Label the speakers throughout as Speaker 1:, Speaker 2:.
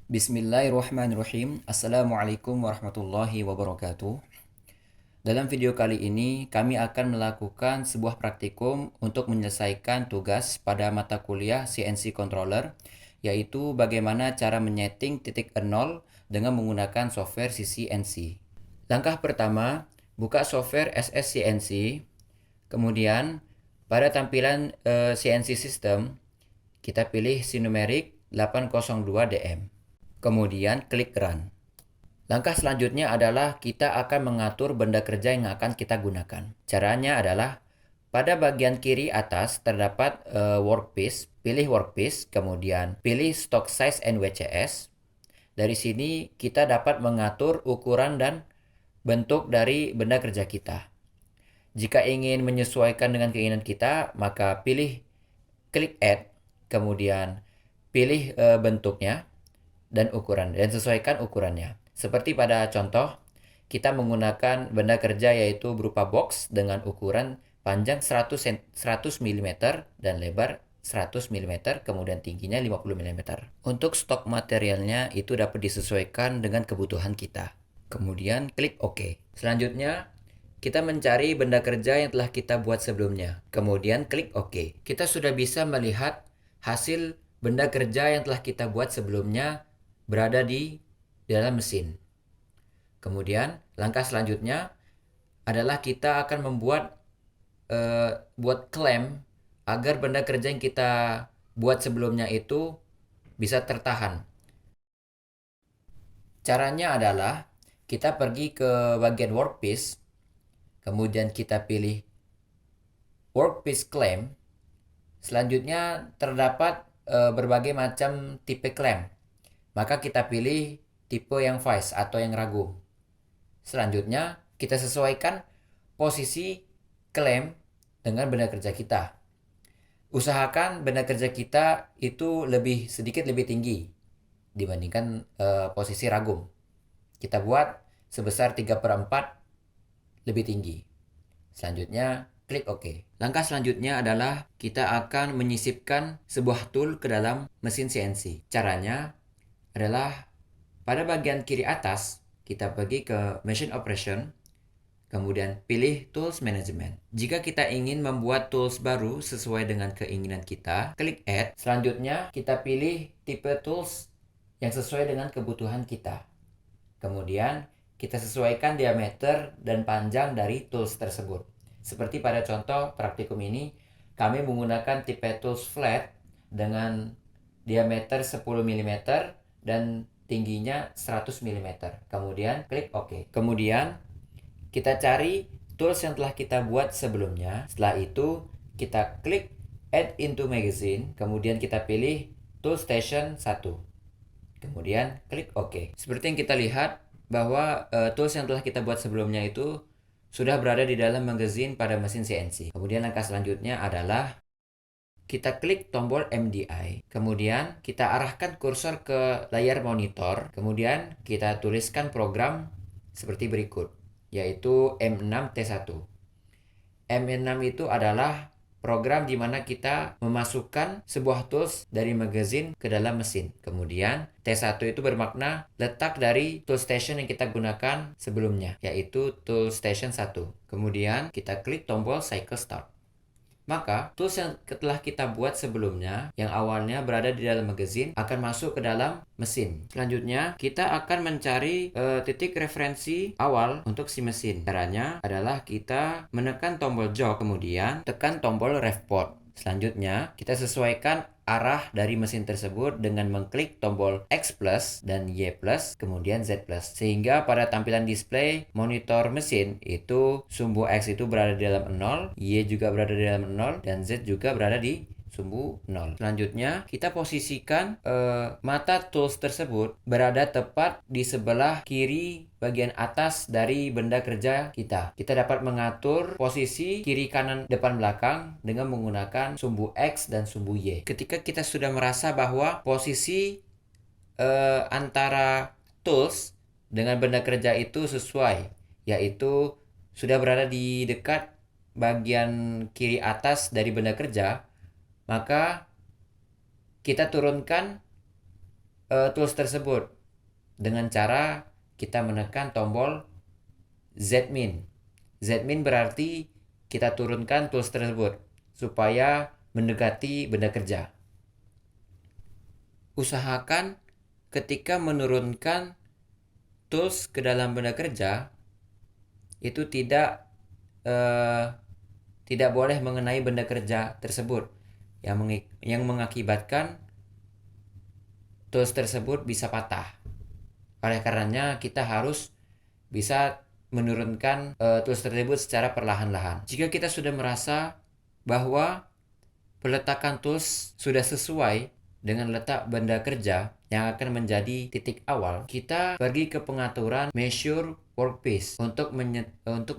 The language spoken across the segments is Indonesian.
Speaker 1: Bismillahirrahmanirrahim. Assalamualaikum warahmatullahi wabarakatuh. Dalam video kali ini, kami akan melakukan sebuah praktikum untuk menyelesaikan tugas pada mata kuliah CNC Controller, yaitu bagaimana cara menyeting titik 0 dengan menggunakan software CNC. Langkah pertama, buka software SSCNC, kemudian pada tampilan CNC System, kita pilih Sinumerik 802DM. Kemudian klik Run. Langkah selanjutnya adalah kita akan mengatur benda kerja yang akan kita gunakan. Caranya adalah pada bagian kiri atas terdapat workpiece, pilih workpiece, kemudian pilih stock size and WCS. Dari sini kita dapat mengatur ukuran dan bentuk dari benda kerja kita. Jika ingin menyesuaikan dengan keinginan kita, maka klik Add, kemudian pilih bentuknya dan ukuran, dan sesuaikan ukurannya. Seperti pada contoh, kita menggunakan benda kerja yaitu berupa box dengan ukuran panjang 100 mm dan lebar 100 mm, kemudian tingginya 50 mm. Untuk stok materialnya itu dapat disesuaikan dengan kebutuhan kita. Kemudian klik OK. Selanjutnya, kita mencari benda kerja yang telah kita buat sebelumnya. Kemudian klik OK. Kita sudah bisa melihat hasil benda kerja yang telah kita buat sebelumnya berada di dalam mesin. Kemudian langkah selanjutnya adalah kita akan buat klem agar benda kerja yang kita buat sebelumnya itu bisa tertahan. Caranya adalah kita pergi ke bagian workpiece, kemudian kita pilih workpiece klem. Selanjutnya terdapat berbagai macam tipe klem. Maka kita pilih tipe yang vice atau yang ragu. Selanjutnya, kita sesuaikan posisi klem dengan benda kerja kita. Usahakan benda kerja kita itu sedikit lebih tinggi dibandingkan posisi ragum. Kita buat sebesar 3/4 lebih tinggi. Selanjutnya, klik OK. Langkah selanjutnya adalah kita akan menyisipkan sebuah tool ke dalam mesin CNC. Caranya adalah pada bagian kiri atas, kita pergi ke Machine Operation, kemudian pilih Tools Management. Jika kita ingin membuat tools baru sesuai dengan keinginan kita, klik Add. Selanjutnya, kita pilih tipe tools yang sesuai dengan kebutuhan kita. Kemudian, kita sesuaikan diameter dan panjang dari tools tersebut. Seperti pada contoh praktikum ini, kami menggunakan tipe tools flat dengan diameter 10 mm dan tingginya 100 mm. Kemudian klik OK. Kemudian kita cari tools yang telah kita buat sebelumnya. Setelah itu kita klik Add into Magazine. Kemudian kita pilih Toolstation 1. Kemudian klik OK. Seperti yang kita lihat bahwa tools yang telah kita buat sebelumnya itu sudah berada di dalam magazine pada mesin CNC. Kemudian langkah selanjutnya adalah kita klik tombol MDI, kemudian kita arahkan kursor ke layar monitor, kemudian kita tuliskan program seperti berikut, yaitu M6T1. M6 itu adalah program di mana kita memasukkan sebuah tools dari magazine ke dalam mesin. Kemudian T1 itu bermakna letak dari toolstation yang kita gunakan sebelumnya, yaitu toolstation 1. Kemudian kita klik tombol cycle start. Maka, tools yang telah kita buat sebelumnya, yang awalnya berada di dalam magazine, akan masuk ke dalam mesin. Selanjutnya, kita akan mencari titik referensi awal untuk si mesin. Caranya adalah kita menekan tombol jog, kemudian tekan tombol rev port. Selanjutnya, kita sesuaikan arah dari mesin tersebut dengan mengklik tombol X plus dan Y plus, kemudian Z plus. Sehingga pada tampilan display monitor mesin itu sumbu X itu berada di dalam 0, Y juga berada di dalam 0, dan Z juga berada di sumbu 0. Selanjutnya, kita posisikan mata tools tersebut berada tepat di sebelah kiri bagian atas dari benda kerja kita. Kita dapat mengatur posisi kiri, kanan, depan, belakang dengan menggunakan sumbu X dan sumbu Y. Ketika kita sudah merasa bahwa posisi antara tools dengan benda kerja itu sesuai, yaitu sudah berada di dekat bagian kiri atas dari benda kerja, maka kita turunkan tools tersebut dengan cara kita menekan tombol Zmin. Zmin berarti kita turunkan tools tersebut supaya mendekati benda kerja. Usahakan ketika menurunkan tools ke dalam benda kerja itu tidak boleh mengenai benda kerja tersebut yang mengakibatkan tools tersebut bisa patah. Oleh karenanya kita harus bisa menurunkan tools tersebut secara perlahan-lahan. Jika kita sudah merasa bahwa peletakan tools sudah sesuai dengan letak benda kerja yang akan menjadi titik awal, kita pergi ke pengaturan measure workpiece untuk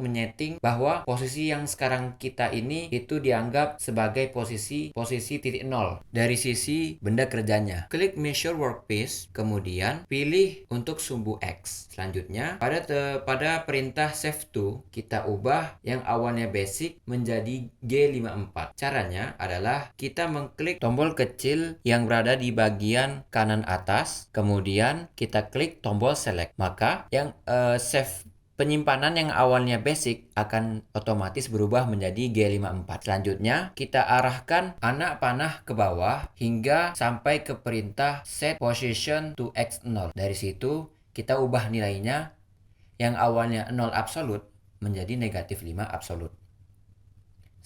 Speaker 1: menyeting bahwa posisi yang sekarang kita ini itu dianggap sebagai posisi titik 0 dari sisi benda kerjanya. Klik measure workpiece, kemudian pilih untuk sumbu X. Selanjutnya pada perintah save to, kita ubah yang awalnya basic menjadi G54. Caranya adalah kita mengklik tombol kecil yang berada di bagian kanan atas, kemudian kita klik tombol select. Maka yang save penyimpanan yang awalnya basic akan otomatis berubah menjadi G54. Selanjutnya, kita arahkan anak panah ke bawah hingga sampai ke perintah set position to X0. Dari situ, kita ubah nilainya yang awalnya 0 absolut menjadi negatif 5 absolut.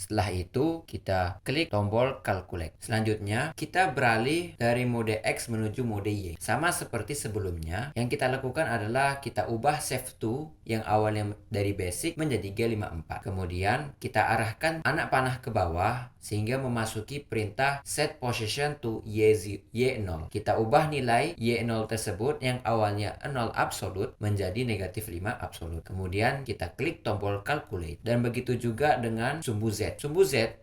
Speaker 1: Setelah itu, kita klik tombol calculate. Selanjutnya, kita beralih dari mode X menuju mode Y. Sama seperti sebelumnya, yang kita lakukan adalah kita ubah save to yang awalnya dari basic menjadi G54. Kemudian, kita arahkan anak panah ke bawah sehingga memasuki perintah set position to Y0. Kita ubah nilai Y0 tersebut yang awalnya 0 absolut menjadi negatif 5 absolut. Kemudian, kita klik tombol calculate. Dan begitu juga dengan sumbu Z. Sumbu Z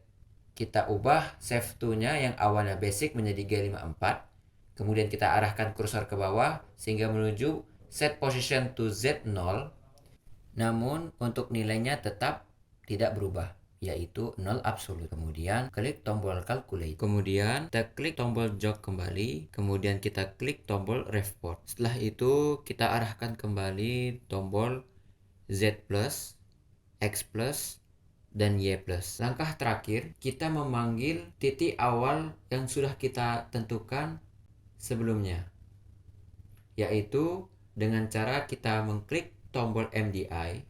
Speaker 1: kita ubah save to-nya yang awalnya basic menjadi G54. Kemudian kita arahkan kursor ke bawah sehingga menuju set position to Z0. Namun untuk nilainya tetap tidak berubah, yaitu 0 absolut. Kemudian klik tombol calculate. Kemudian kita klik tombol jog kembali. Kemudian kita klik tombol refport. Setelah itu kita arahkan kembali tombol Z+, X+, dan Y+. Langkah terakhir, kita memanggil titik awal yang sudah kita tentukan sebelumnya, yaitu dengan cara kita mengklik tombol MDI.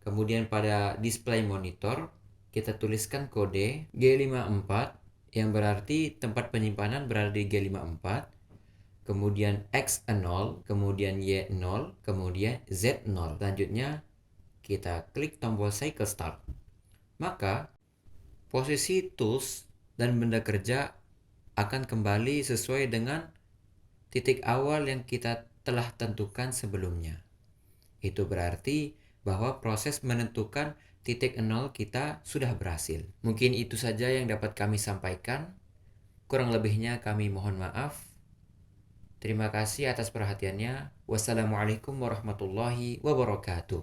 Speaker 1: Kemudian pada display monitor, kita tuliskan kode G54 yang berarti tempat penyimpanan berada di G54. Kemudian X0, kemudian Y0, kemudian Z0. Selanjutnya, kita klik tombol cycle start. Maka posisi tools dan benda kerja akan kembali sesuai dengan titik awal yang kita telah tentukan sebelumnya. Itu berarti bahwa proses menentukan titik 0 kita sudah berhasil. Mungkin itu saja yang dapat kami sampaikan. Kurang lebihnya kami mohon maaf. Terima kasih atas perhatiannya. Wassalamualaikum warahmatullahi wabarakatuh.